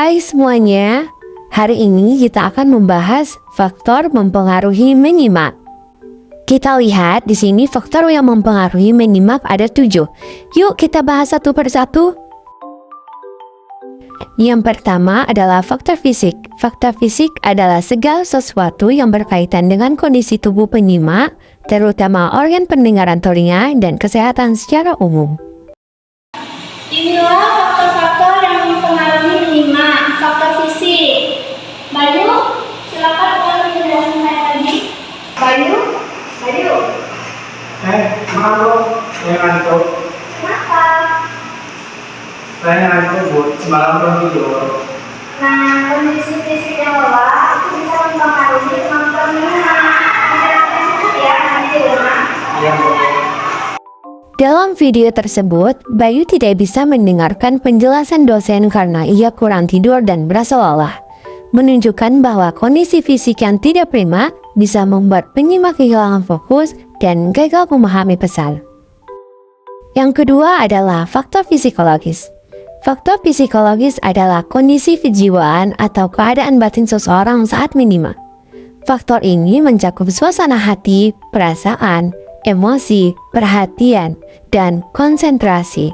Hai semuanya, hari ini kita akan membahas faktor mempengaruhi menyimak. Kita lihat di sini faktor yang mempengaruhi menyimak ada 7. Yuk kita bahas satu persatu. Yang pertama adalah faktor fisik. Faktor fisik adalah segala sesuatu yang berkaitan dengan kondisi tubuh penyimak, terutama organ pendengaran telinga dan kesehatan secara umum. Inilah faktor-faktor yang mempengaruhi menyimak. Faktor fisik. Bayu, silakan ulangi penjelasan saya tadi. Bayu. Maaf bro, saya ngantuk. Kenapa? Saya ngantuk bu, semalam belum tidur. Nah, kondisi fisik yang lelah itu bisa mempengaruhi kemampuan menyimak. Bisa lakukan ya nanti di rumah. Iya bu. Dalam video tersebut, Bayu tidak bisa mendengarkan penjelasan dosen karena ia kurang tidur dan berasa lelah, menunjukkan bahwa kondisi fisik yang tidak prima bisa membuat penyimak kehilangan fokus dan gagal memahami pesan. Yang kedua adalah faktor psikologis. Faktor psikologis adalah kondisi kejiwaan atau keadaan batin seseorang saat menyimak. Faktor ini mencakup suasana hati, perasaan, emosi, perhatian, dan konsentrasi.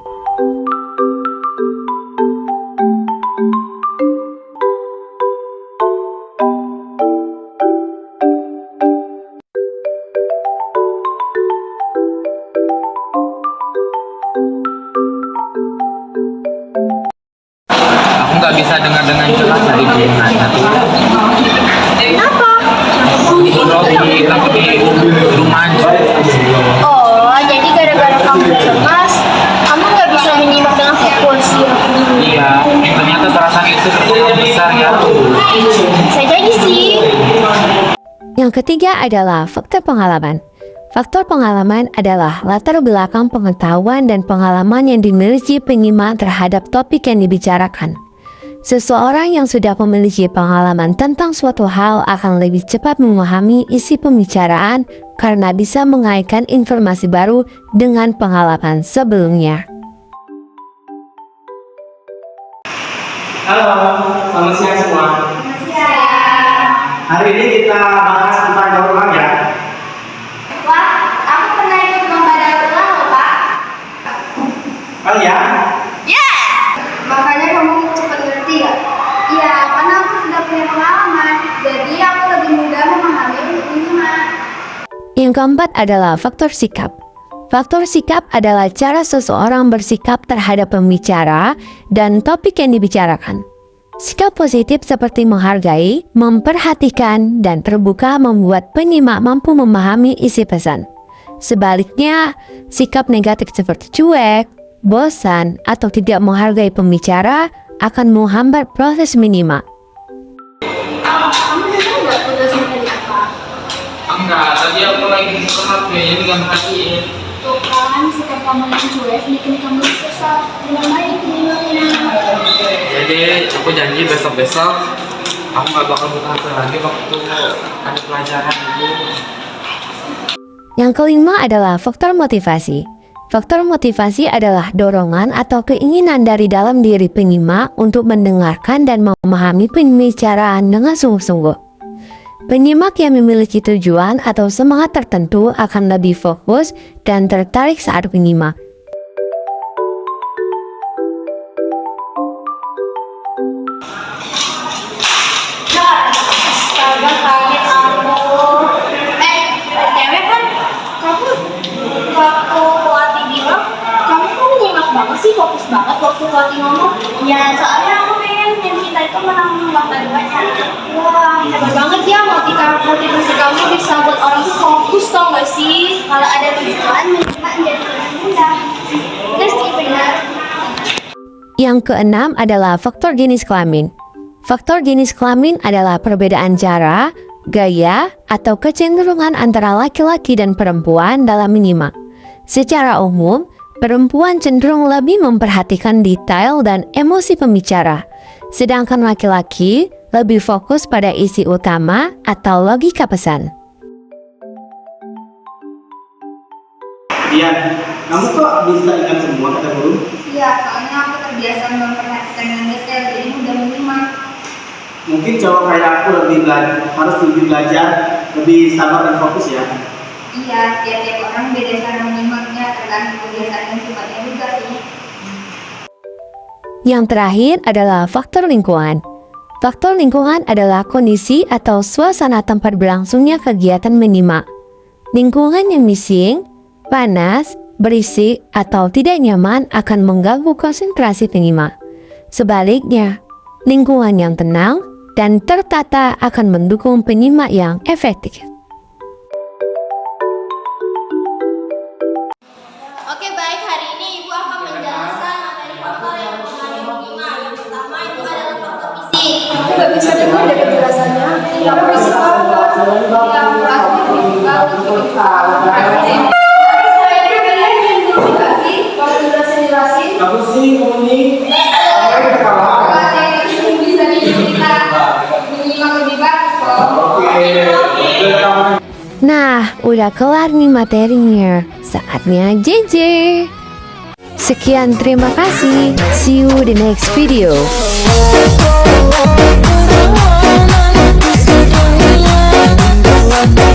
Aku nggak bisa dengar dengan jelas dari nanya tuh. Kenapa? Di rumah aja. Oh, jadi gara-gara kamu cemas, kamu nggak bisa menyimak dengan fokus. Iya, ternyata terasa itu terlalu besar ya. Saya jadi sih. Yang ketiga adalah faktor pengalaman. Faktor pengalaman adalah latar belakang pengetahuan dan pengalaman yang dimiliki penyimak terhadap topik yang dibicarakan. Seseorang yang sudah memiliki pengalaman tentang suatu hal akan lebih cepat memahami isi pembicaraan karena bisa mengaitkan informasi baru dengan pengalaman sebelumnya. Halo, selamat siang semua. Hari ini kita bahas tentang daur ulang ya. Wah, aku pernah ikut lomba daur ulang loh, Pak. Oh ya? Makanya kamu cepat ngerti ya? Iya, karena aku sudah punya pengalaman. Jadi aku lebih mudah memahami untuk menyimak. Yang keempat adalah faktor sikap. Faktor sikap adalah cara seseorang bersikap terhadap pembicara dan topik yang dibicarakan. Sikap positif seperti menghargai, memperhatikan, dan terbuka membuat penyimak mampu memahami isi pesan. Sebaliknya, sikap negatif seperti cuek, bosan, atau tidak menghargai pembicara akan menghambat proses menyimak. Kamu dengar nggak tugasnya tadi apa? Enggak, tadi aku lagi buka HP, jadi nggak matiin. Tuh kan, sikap kamu yang cuek bikin kamu susah dengan baik menyimaknya. Jadi aku janji besok-besok aku nggak bakal buka HP lagi waktu ada pelajaran dulu. Yang kelima adalah faktor motivasi. Faktor motivasi adalah dorongan atau keinginan dari dalam diri penyimak untuk mendengarkan dan memahami pembicaraan dengan sungguh-sungguh. Penyimak yang memiliki tujuan atau semangat tertentu akan lebih fokus dan tertarik saat menyimak. Astaga, kaget aku. Cewek kan, kamu waktu Wati bilang, kamu kok menyimak banget sih, fokus banget waktu Wati ngomong. Ya, soalnya aku pengen tim kita itu menang lomba baca. Wah, hebat banget ya motivasi kamu bisa buat orang tuh fokus, tau gak sih? Kalau ada tujuan, menyimak menjadi lebih mudah. Benar sih, benar. Yang keenam adalah faktor jenis kelamin. Faktor jenis kelamin adalah perbedaan cara, gaya, atau kecenderungan antara laki-laki dan perempuan dalam menyimak. Secara umum, perempuan cenderung lebih memperhatikan detail dan emosi pembicara, sedangkan laki-laki lebih fokus pada isi utama atau logika pesan. Dian, kamu kok bisa ingat semua kata guru? Iya, soalnya aku terbiasa memperhatikan dengan detail, jadi mudah menyimak. Mungkin cowok kayak aku harus lebih belajar, lebih sabar dan fokus ya. Iya, tiap-tiap orang beda cara menyimaknya, tergantung kebiasaan dan sifatnya juga sih. Yang terakhir adalah faktor lingkungan. Faktor lingkungan adalah kondisi atau suasana tempat berlangsungnya kegiatan menyimak. Lingkungan yang bising, panas, berisik, atau tidak nyaman akan mengganggu konsentrasi penyimak. Sebaliknya, lingkungan yang tenang dan tertata akan mendukung penyimak yang efektif. Oke, baik, hari ini Ibu akan menjelaskan materi faktor yang mempengaruhi menyimak. Yang pertama itu adalah faktor fisik. Aku nggak bisa dengar dari penjelasannya. Yang fisik apa? Yang plastik juga Aku sih komunik. bisa bikin kita menyimak lebih bagus kok. Nah, udah kelar nih materinya. Saatnya JJ. Sekian, terima kasih. See you the next video. What